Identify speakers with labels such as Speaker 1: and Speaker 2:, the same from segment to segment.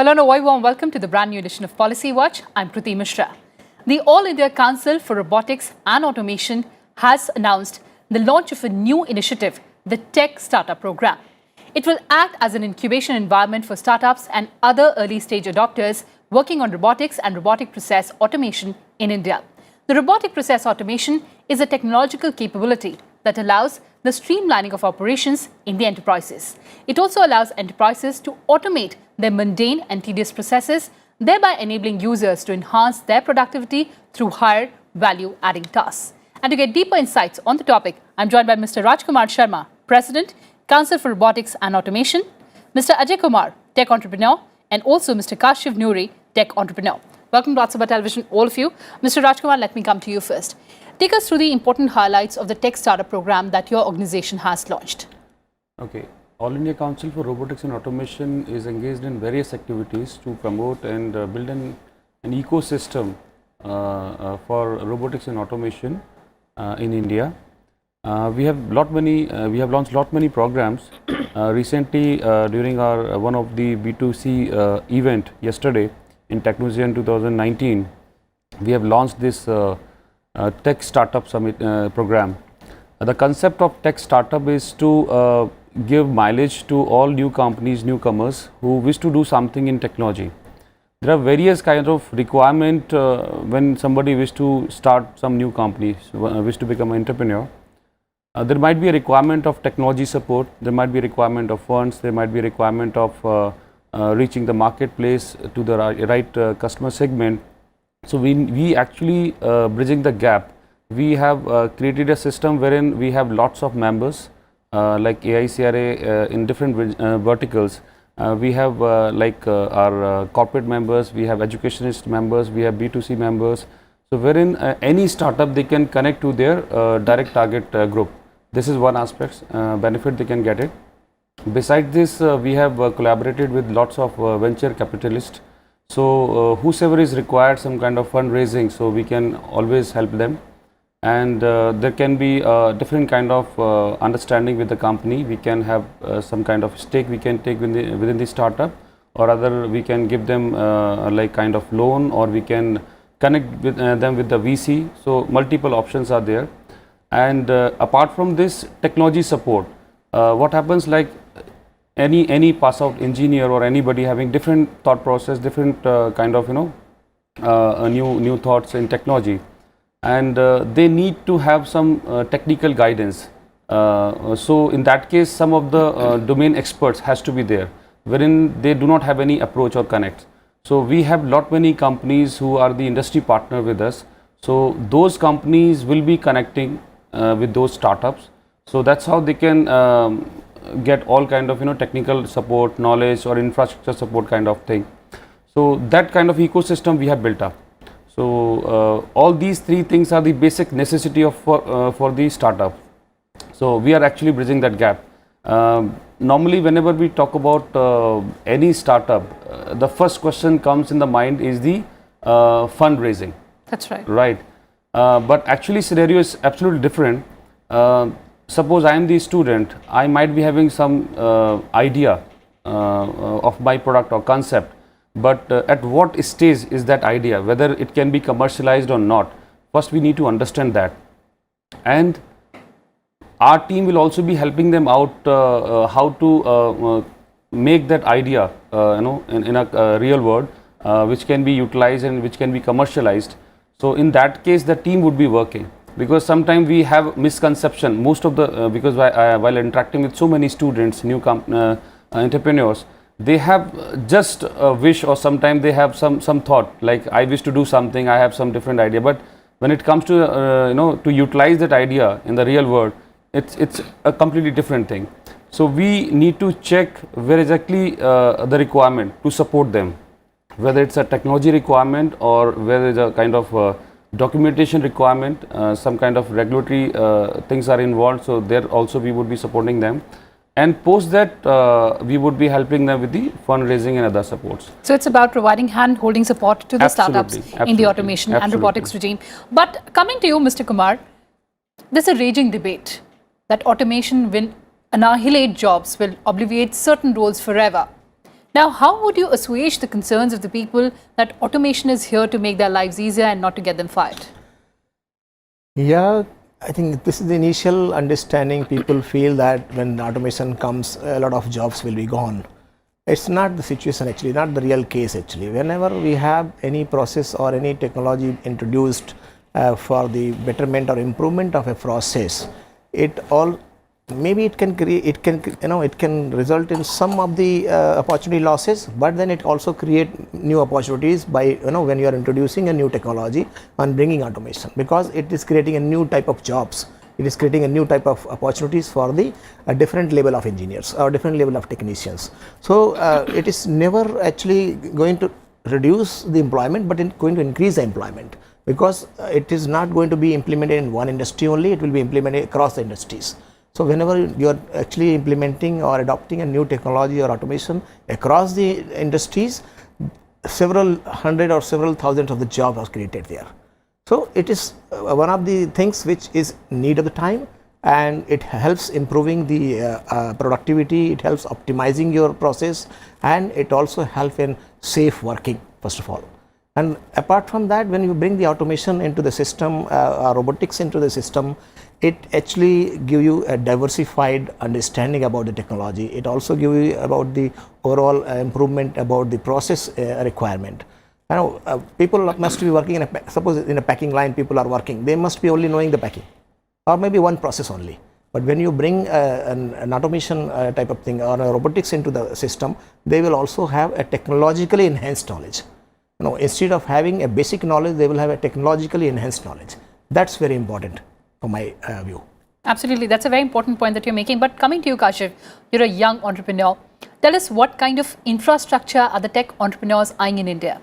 Speaker 1: Hello and a very warm welcome to the brand new edition of Policy Watch. I'm Kriti Mishra. The All India Council for Robotics and Automation has announced the launch of a new initiative, the Tech Startup Program. It will act as an incubation environment for startups and other early-stage adopters working on robotics and robotic process automation in India. The robotic process automation is a technological capability that allows the streamlining of operations in the enterprises. It also allows enterprises to automate their mundane and tedious processes, thereby enabling users to enhance their productivity through higher value-adding tasks. And to get deeper insights on the topic, I'm joined by Mr. Rajkumar Sharma, President, Council for Robotics and Automation, Mr. Ajay Kumar, Tech Entrepreneur, and also Mr. Kashiv Nuri, Tech Entrepreneur. Welcome to Rajya Sabha Television, all of you. Mr. Rajkumar, let me come to you first. Take us through the important highlights of the Tech Startup Program that your organization has launched.
Speaker 2: Okay. All India Council for Robotics and Automation is engaged in various activities to promote and build an ecosystem for robotics and automation in India. We have launched lot many programs. Recently, during our one of the B2C event yesterday in Technozian 2019, we have launched this Tech Startup Summit program. The concept of Tech Startup is to give mileage to all new companies, newcomers who wish to do something in technology. There are various kinds of requirement when somebody wish to start some new company, wish to become an entrepreneur. There might be a requirement of technology support, there might be a requirement of funds, there might be a requirement of reaching the marketplace to the right customer segment. So we actually bridging the gap. We have created a system wherein we have lots of members like AICRA in different verticals. We have like our corporate members, we have educationist members, we have B2C members. So wherein any startup they can connect to their direct target group. This is one aspect, benefit they can get it. Besides this, we have collaborated with lots of venture capitalists. So whosoever is required some kind of fundraising, so we can always help them. And there can be different kind of understanding with the company. We can have some kind of stake we can take within the startup, or other we can give them like kind of loan, or we can connect with them with the VC. So multiple options are there. And apart from this technology support, what happens, like any pass out engineer or anybody having different thought process, different kind of new thoughts in technology, and they need to have some technical guidance. So in that case, some of the domain experts has to be there, wherein they do not have any approach or connect. So we have many companies who are the industry partner with us. So those companies will be connecting with those startups. So that's how they can get all kind of technical support, knowledge, or infrastructure support kind of thing. So that kind of ecosystem we have built up. So all these three things are the basic necessity of for the startup. So we are actually bridging that gap. Normally, whenever we talk about any startup, the first question comes in the mind is the fundraising.
Speaker 1: That's right.
Speaker 2: Right. But actually, scenario is absolutely different. Suppose I am the student, I might be having some idea of my product or concept. But at what stage is that idea, whether it can be commercialized or not? First, we need to understand that. And our team will also be helping them out how to make that idea, in a real world, which can be utilized and which can be commercialized. So in that case, the team would be working, because sometimes we have misconception. Most of the because while interacting with so many students, new entrepreneurs, they have just a wish, or sometimes they have some thought, like I wish to do something, I have some different idea. But when it comes to to utilize that idea in the real world, it's a completely different thing. So we need to check where exactly the requirement to support them, whether it's a technology requirement or whether it's a kind of documentation requirement, some kind of regulatory things are involved. So there also we would be supporting them. And post that, we would be helping them with the fundraising and other supports.
Speaker 1: So it's about providing hand-holding support to the startups in the automation and robotics regime. But coming to you, Mr. Kumar, there's a raging debate that automation will annihilate jobs, will obviate certain roles forever. Now, how would you assuage the concerns of the people that automation is here to make their lives easier and not to get them fired?
Speaker 3: Yeah, I think this is the initial understanding. People feel that when automation comes, a lot of jobs will be gone. It's not the situation actually, not the real case actually. Whenever we have any process or any technology introduced for the betterment or improvement of a process, it all maybe it can create, it can result in some of the opportunity losses, but then it also create new opportunities by when you are introducing a new technology and bringing automation, because it is creating a new type of jobs. It is creating a new type of opportunities for the different level of engineers or different level of technicians. So it is never actually going to reduce the employment, but it's going to increase the employment, because it is not going to be implemented in one industry only, it will be implemented across the industries. So whenever you are actually implementing or adopting a new technology or automation across the industries, several hundred or several thousands of the jobs are created there. So it is one of the things which is need of the time, and it helps improving the productivity, it helps optimizing your process, and it also helps in safe working first of all. And apart from that, when you bring the automation into the system, robotics into the system, it actually give you a diversified understanding about the technology. It also give you about the overall improvement about the process requirement. Now, people must be working in suppose in a packing line, people are working, they must be only knowing the packing or maybe one process only. But when you bring an automation type of thing or a robotics into the system, they will also have a technologically enhanced knowledge. Instead of having a basic knowledge, they will have a technologically enhanced knowledge. That's very important for my view.
Speaker 1: Absolutely, that's a very important point that you're making. But coming to you, Kashif, you're a young entrepreneur. Tell us, what kind of infrastructure are the tech entrepreneurs eyeing in India?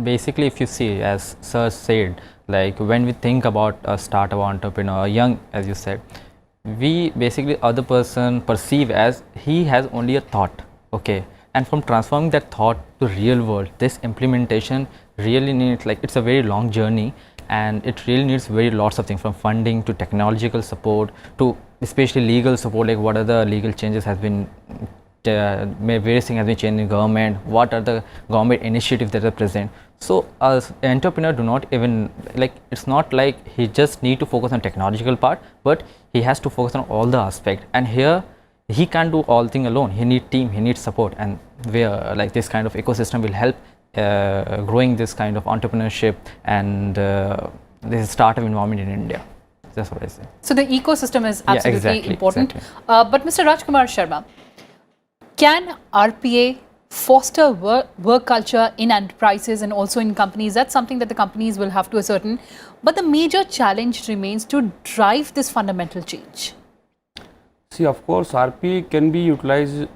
Speaker 4: Basically, if you see, as Sir said, like when we think about a startup entrepreneur, young, as you said, we basically other person perceive as he has only a thought, okay, and from transforming that thought to real world, this implementation really needs, like, it's a very long journey, and it really needs very lots of things, from funding to technological support to especially legal support, like what are the legal changes has been various things has been changed in government, what are the government initiatives that are present. So as an entrepreneur, do not even, like, it's not like he just need to focus on technological part, but he has to focus on all the aspect, and here he can't do all thing alone. He need team, he needs support, and where like this kind of ecosystem will help growing this kind of entrepreneurship and this startup environment in India. That's what I say.
Speaker 1: So the ecosystem is absolutely important.
Speaker 4: Exactly.
Speaker 1: But Mr. Rajkumar Sharma, can RPA foster work culture in enterprises and also in companies? That's something that the companies will have to ascertain. But the major challenge remains to drive this fundamental change.
Speaker 2: See, of course, RPA can be utilized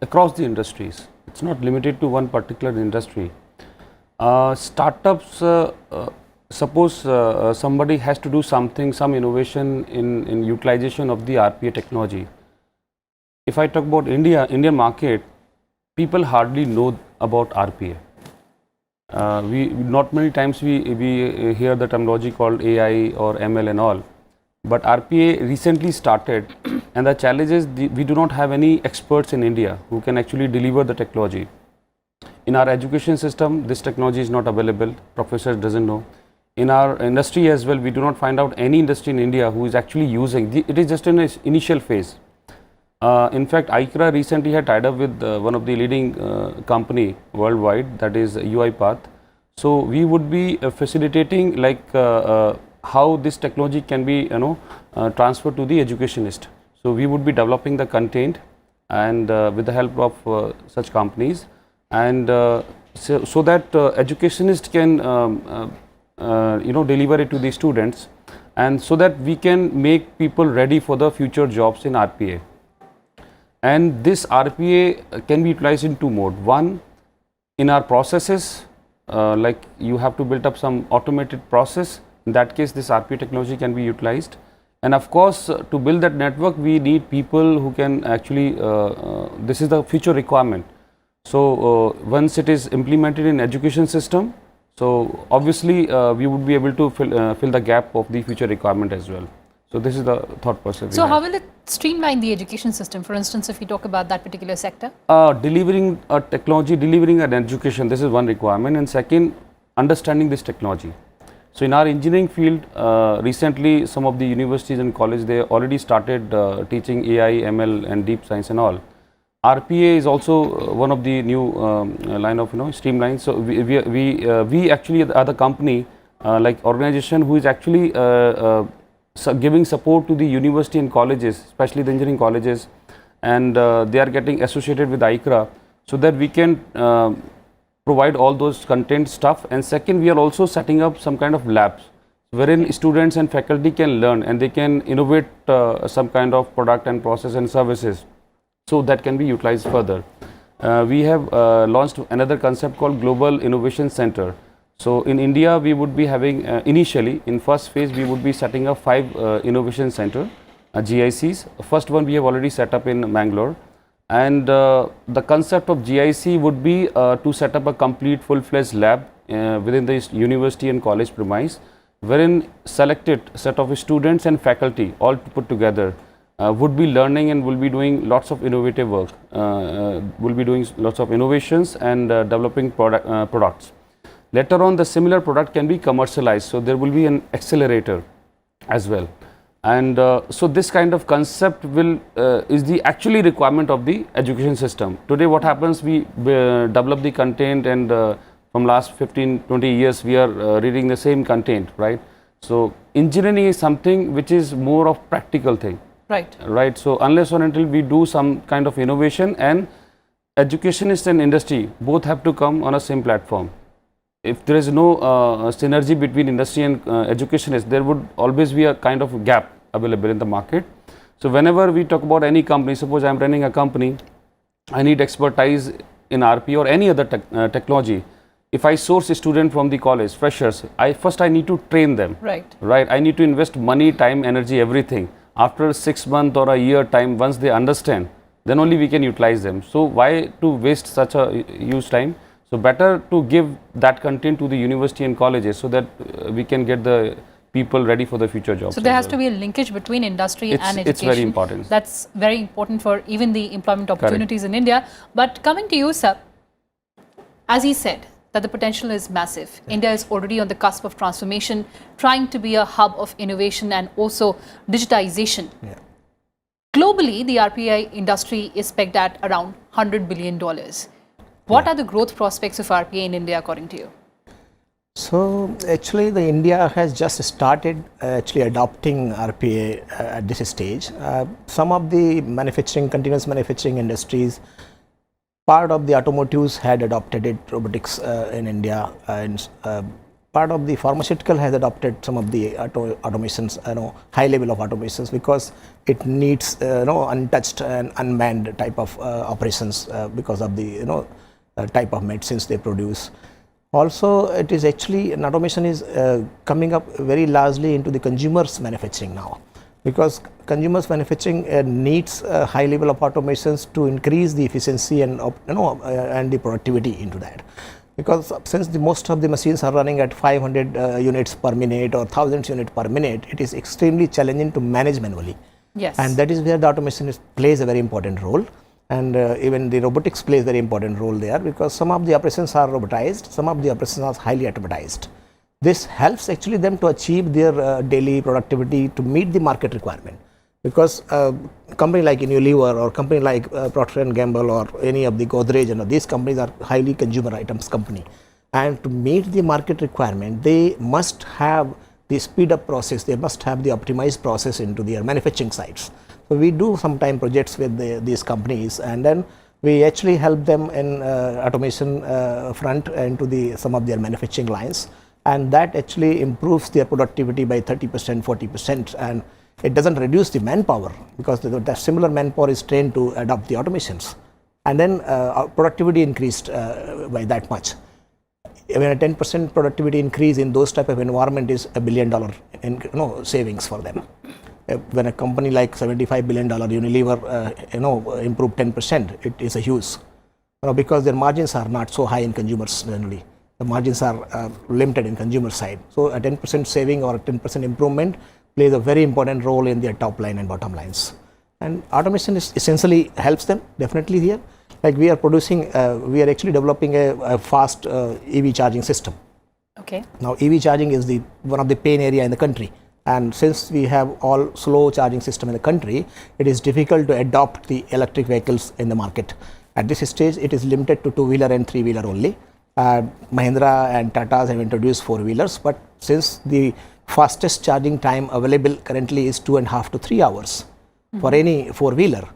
Speaker 2: across the industries. It's not limited to one particular industry. Startups, suppose somebody has to do something, some innovation in utilization of the RPA technology. If I talk about Indian market, people hardly know about RPA. Not many times we hear the terminology called AI or ML and all. But RPA recently started, and the challenge is we do not have any experts in India who can actually deliver the technology. In our education system, this technology is not available, professor doesn't know. In our industry as well, we do not find out any industry in India who is actually using, it is just in its initial phase. In fact, ICRA recently had tied up with one of the leading company worldwide, that is UiPath. So we would be facilitating like how this technology can be transferred to the educationist. So we would be developing the content and with the help of such companies, and so that educationist can deliver it to the students, and so that we can make people ready for the future jobs in RPA. And this RPA can be utilized in two modes. One, in our processes, like you have to build up some automated process. In that case, this RPA technology can be utilized. And of course, to build that network, we need people who can actually, this is the future requirement. So once it is implemented in education system, so obviously we would be able to fill the gap of the future requirement as well. So this is the thought process.
Speaker 1: So how will it streamline the education system? For instance, if we talk about that particular sector?
Speaker 2: Delivering a technology, delivering an education, this is one requirement. And second, understanding this technology. So in our engineering field, recently some of the universities and colleges, they already started teaching AI, ML and deep science and all. RPA is also one of the new line of streamlines. So we actually are the company like organization who is actually giving support to the university and colleges, especially the engineering colleges, and they are getting associated with ICRA so that we can provide all those content stuff. And second, we are also setting up some kind of labs wherein students and faculty can learn and they can innovate some kind of product and process and services, so that can be utilized further. We have launched another concept called Global Innovation Center. So in India, we would be having initially in first phase, we would be setting up 5 innovation center, GICs. First one we have already set up in Mangalore. And the concept of GIC would be to set up a complete full-fledged lab within the university and college premise, wherein selected set of students and faculty all put together would be learning and will be doing lots of innovative work, will be doing lots of innovations and developing products. Later on, the similar product can be commercialized, so there will be an accelerator as well. And so this kind of concept will is the actually requirement of the education system. Today what happens, we develop the content, and from last 15-20 years we are reading the same content, right? So engineering is something which is more of practical thing. Right. So unless or until we do some kind of innovation, and educationists and industry both have to come on a same platform. If there is no synergy between industry and educationists, there would always be a kind of gap available in the market. So whenever we talk about any company, suppose I am running a company, I need expertise in RP or any other technology. If I source a student from the college, freshers, first I need to train them. Right. I need to invest money, time, energy, everything. After 6 months or a year time, once they understand, then only we can utilize them. So why to waste such a huge time? So better to give that content to the university and colleges so that we can get the people ready for the future jobs.
Speaker 1: So there has to be a linkage between industry and education.
Speaker 2: It's very important.
Speaker 1: That's very important for even the employment opportunities in India. But coming to you, sir, as he said, that the potential is massive. India is already on the cusp of transformation, trying to be a hub of innovation and also digitization. Globally, the RPA industry is pegged at around $100 billion. What are the growth prospects of RPA in India according to you?
Speaker 3: So actually the India has just started actually adopting RPA at this stage. Some of the continuous manufacturing industries, part of the automotives had adopted it, robotics in India, and part of the pharmaceutical has adopted some of the automations, high level of automations, because it needs untouched and unmanned type of operations because of the type of medicines they produce. Also, it is actually automation is coming up very largely into the consumers manufacturing now, because consumers manufacturing needs a high level of automations to increase the efficiency and and the productivity into that. Because since most of the machines are running at 500 units per minute or 1000 units per minute, it is extremely challenging to manage manually.
Speaker 1: Yes.
Speaker 3: And that is where the automation plays a very important role. And even the robotics plays a very important role there, because some of the operations are robotized, some of the operations are highly automatized. This helps actually them to achieve their daily productivity to meet the market requirement. Because a company like Unilever or company like Procter & Gamble or any of the Godrej, these companies are highly consumer items company. And to meet the market requirement, they must have the speed up process, they must have the optimized process into their manufacturing sites. So we do sometime projects with these companies, and then we actually help them in automation front into some of their manufacturing lines, and that actually improves their productivity by 30%, 40%, and it doesn't reduce the manpower, because the similar manpower is trained to adopt the automations, and then productivity increased by that much. I mean, a 10% productivity increase in those type of environment is $1 billion in savings for them. When a company like $75 billion Unilever improve 10%, it is a huge, because their margins are not so high in consumers generally. The margins are limited in consumer side. So a 10% saving or a 10% improvement plays a very important role in their top line and bottom lines. And automation is essentially helps them definitely here. Like we are producing, we are actually developing a fast EV charging system.
Speaker 1: Okay.
Speaker 3: Now EV charging is the one of the pain area in the country, and since we have all slow charging system in the country, it is difficult to adopt the electric vehicles in the market. At this stage, it is limited to two-wheeler and three-wheeler only. Mahindra and Tatas have introduced four-wheelers, but since the fastest charging time available currently is 2.5 to 3 hours for any four-wheeler,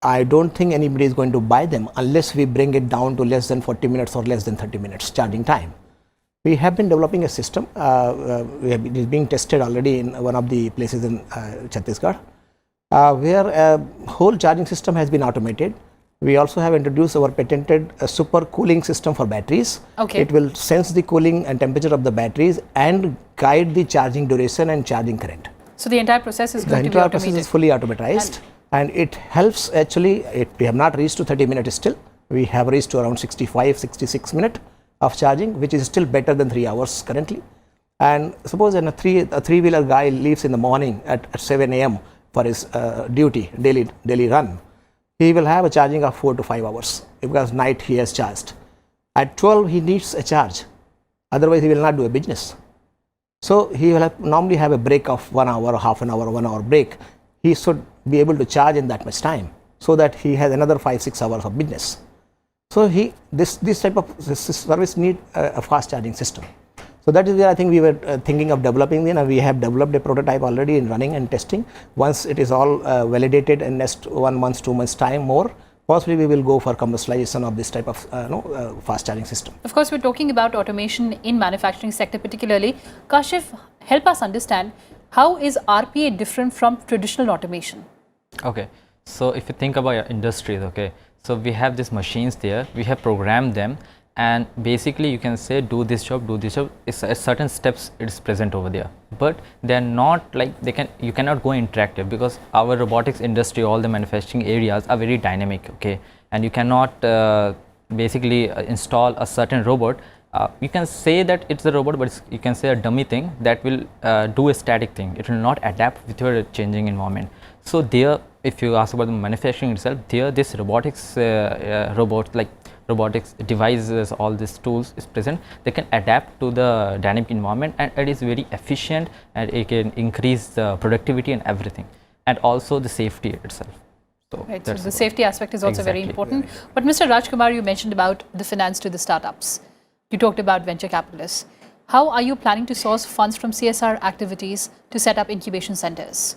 Speaker 3: I don't think anybody is going to buy them unless we bring it down to less than 40 minutes or less than 30 minutes charging time. We have been developing a system, it is being tested already in one of the places in Chhattisgarh, where a whole charging system has been automated. We also have introduced our patented super cooling system for batteries.
Speaker 1: Okay.
Speaker 3: It will sense the cooling and temperature of the batteries and guide the charging duration and charging current.
Speaker 1: So the entire process is
Speaker 3: The
Speaker 1: going to be
Speaker 3: entire
Speaker 1: automated.
Speaker 3: process is fully automatized, and it helps actually. We have not reached to 30 minutes still. We have reached to around 65-66 minutes of charging, which is still better than 3 hours currently. And suppose a three-wheeler guy leaves in the morning at 7 a.m. for his daily run, he will have a charging of 4 to 5 hours because night he has charged. At 12 he needs a charge, otherwise he will not do a business. So he will normally have a break of 1 hour, half an hour, 1 hour break. He should be able to charge in that much time so that he has another 5-6 hours of business. So this type of service need a fast charging system. So that is where I think we were thinking of developing, and we have developed a prototype already in running and testing. Once it is all validated in next 1 month, 2 months time more, possibly we will go for commercialization of this type of fast charging system.
Speaker 1: Of course, we're talking about automation in manufacturing sector particularly. Kashif, help us understand, how is RPA different from traditional automation?
Speaker 4: Okay, so if you think about your industries, okay, so we have these machines there, we have programmed them, and basically you can say do this job, it's at certain steps it is present over there, but they are not like you cannot go interactive, because our robotics industry, all the manufacturing areas are very dynamic, okay, and you cannot basically install a certain robot. You can say that it's a robot, but you can say a dummy thing that will do a static thing. It will not adapt with your changing environment. So there, if you ask about the manufacturing itself, there this robotics robotics devices, all these tools is present. They can adapt to the dynamic environment, and it is very efficient, and it can increase the productivity and everything, and also the safety itself. So,
Speaker 1: right, so the safety aspect is also very important. But Mr. Rajkumar, you mentioned about the finance to the startups. You talked about venture capitalists. How are you planning to source funds from CSR activities to set up incubation centers?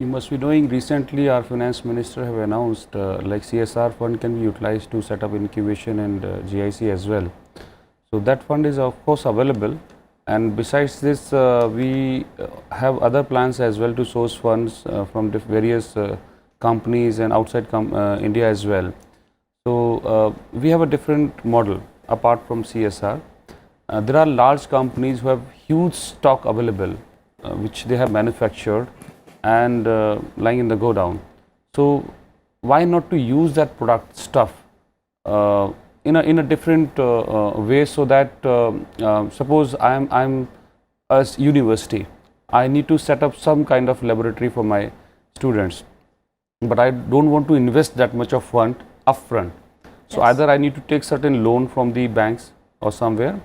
Speaker 2: You must be knowing, recently our finance minister have announced like CSR fund can be utilized to set up incubation and GIC as well. So that fund is of course available, and besides this we have other plans as well to source funds from various companies and outside India as well. So we have a different model apart from CSR. There are large companies who have huge stock available which they have manufactured and lying in the godown. So why not to use that product stuff in a different way, so that suppose I'm a university, I need to set up some kind of laboratory for my students, but I don't want to invest that much of fund upfront. So either I need to take certain loan from the banks or somewhere,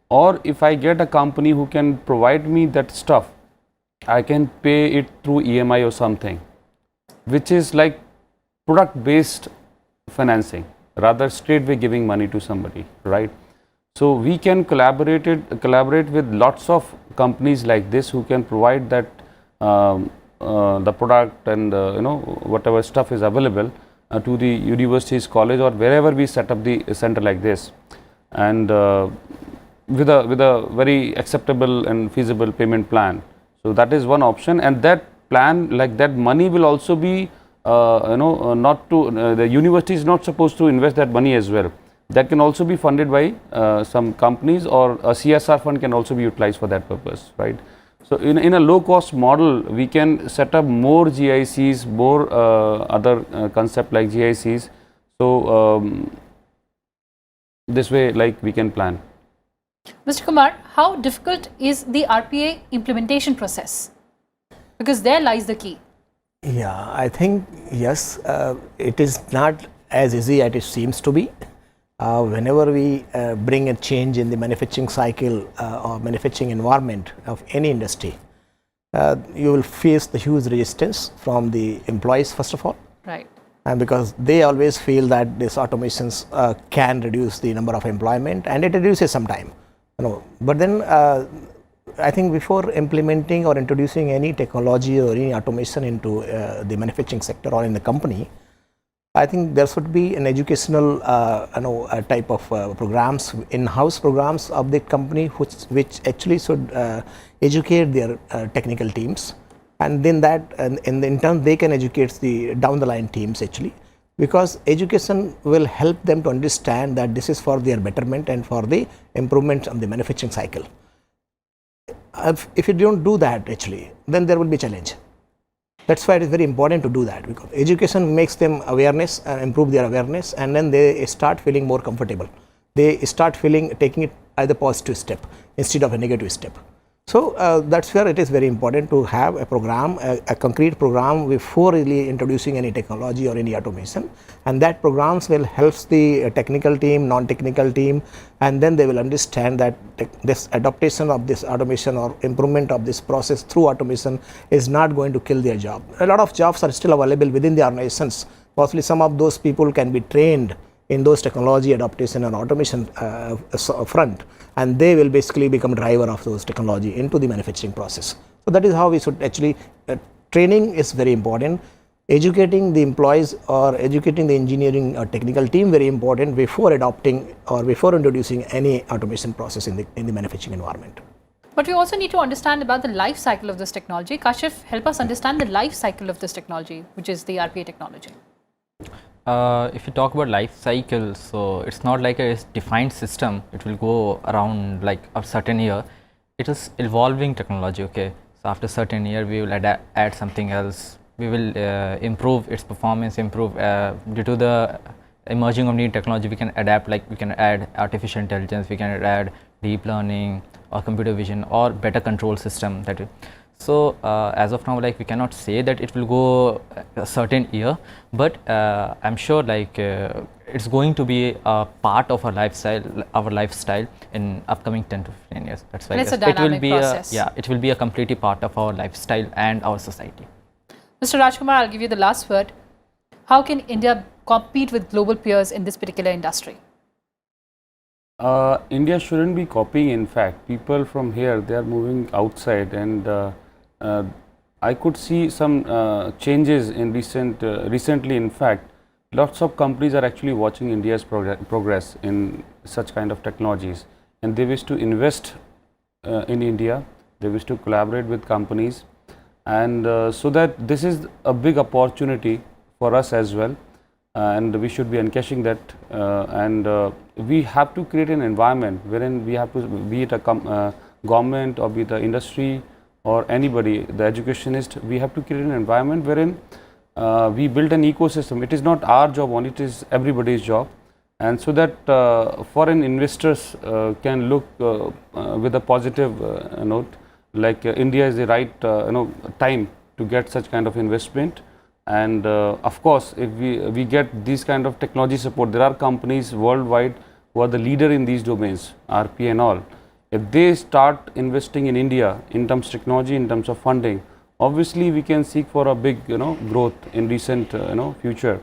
Speaker 2: or if I get a company who can provide me that stuff, I can pay it through EMI or something, which is like product based financing, rather straightway giving money to somebody, right? So we can collaborate with lots of companies like this who can provide that the product and whatever stuff is available to the universities, college, or wherever we set up the center like this, and with a very acceptable and feasible payment plan. So that is one option, and that plan, like that money will also be not to the university is not supposed to invest that money as well. That can also be funded by some companies, or a CSR fund can also be utilized for that purpose, right? So in a low cost model, we can set up more GICs, more other concept like GICs. So this way, like we can plan.
Speaker 1: Mr. Kumar, how difficult is the RPA implementation process? Because there lies the key.
Speaker 3: Yeah, I think yes, it is not as easy as it seems to be. Whenever we bring a change in the manufacturing cycle or manufacturing environment of any industry, you will face the huge resistance from the employees first of all.
Speaker 1: Right.
Speaker 3: And because they always feel that these automations can reduce the number of employment, and it reduces some time. But then I think before implementing or introducing any technology or any automation into the manufacturing sector or in the company, I think there should be an educational type of programs, in-house programs of the company, which actually should educate their technical teams, and then that in turn they can educate the down the line teams actually, because education will help them to understand that this is for their betterment and for the improvement of the manufacturing cycle. If you don't do that actually, then there will be challenge. That's why it is very important to do that, because education makes them awareness and improve their awareness, and then they start feeling more comfortable. They start taking it as a positive step instead of a negative step. So that's where it is very important to have a program, a concrete program before really introducing any technology or any automation, and that programs will help the technical team, non-technical team, and then they will understand that this adaptation of this automation or improvement of this process through automation is not going to kill their job. A lot of jobs are still available within the organizations. Possibly some of those people can be trained in those technology adaptation and automation front, and they will basically become driver of those technology into the manufacturing process. So that is how we should actually, training is very important, educating the employees or educating the engineering or technical team very important before adopting or before introducing any automation process in the manufacturing environment.
Speaker 1: But we also need to understand about the life cycle of this technology. Kashif, help us understand the life cycle of this technology, which is the RPA technology.
Speaker 4: If you talk about life cycle, so it's not like a defined system. It will go around like a certain year. It is evolving technology. Okay, so after certain year, we will add something else. We will improve its performance. Due to the emerging of new technology, we can adapt. Like we can add artificial intelligence. We can add deep learning or computer vision or better control system. So as of now, like we cannot say that it will go a certain year, but I'm sure like it's going to be a part of our lifestyle in upcoming 10 to 15 years. That's why
Speaker 1: it's a dynamic process.
Speaker 4: It will be a completely part of our lifestyle and our society.
Speaker 1: Mr. Rajkumar, I'll give you the last word. How can India compete with global peers in this particular industry?
Speaker 2: India shouldn't be copying. In fact, people from here, they are moving outside, and I could see some changes in recently. In fact, lots of companies are actually watching India's progress in such kind of technologies, and they wish to invest in India. They wish to collaborate with companies, and so that this is a big opportunity for us as well, and we should be encashing that, and we have to create an environment wherein we have to, be it a government or be it the industry or anybody, the educationist, we have to create an environment wherein we build an ecosystem. It is not our job only, it is everybody's job, and so that foreign investors can look with a positive note, like India is the right time to get such kind of investment. And of course, if we get these kind of technology support, there are companies worldwide who are the leader in these domains, RPA and all. If they start investing in India in terms of technology, in terms of funding, obviously we can seek for a big growth in recent future.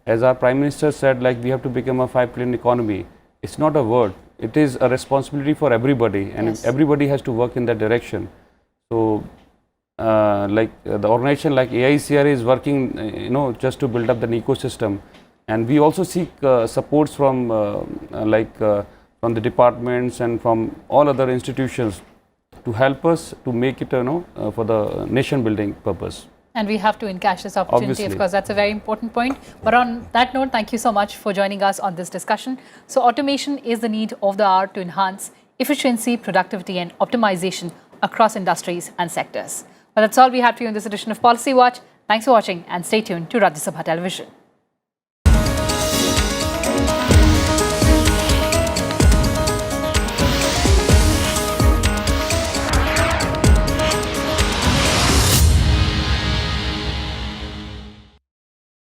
Speaker 2: As our Prime Minister said, like we have to become a 5 trillion economy. It's not a word. It is a responsibility for everybody, and yes, everybody has to work in that direction. So like the organization like AICRA is working just to build up an ecosystem, and we also seek supports from from the departments and from all other institutions to help us to make it for the nation building purpose.
Speaker 1: And we have to encash this opportunity, obviously. Of course, that's a very important point. But on that note, thank you so much for joining us on this discussion. So automation is the need of the hour to enhance efficiency, productivity and optimization across industries and sectors. Well, that's all we have for you in this edition of Policy Watch. Thanks for watching and stay tuned to Rajya Sabha Television.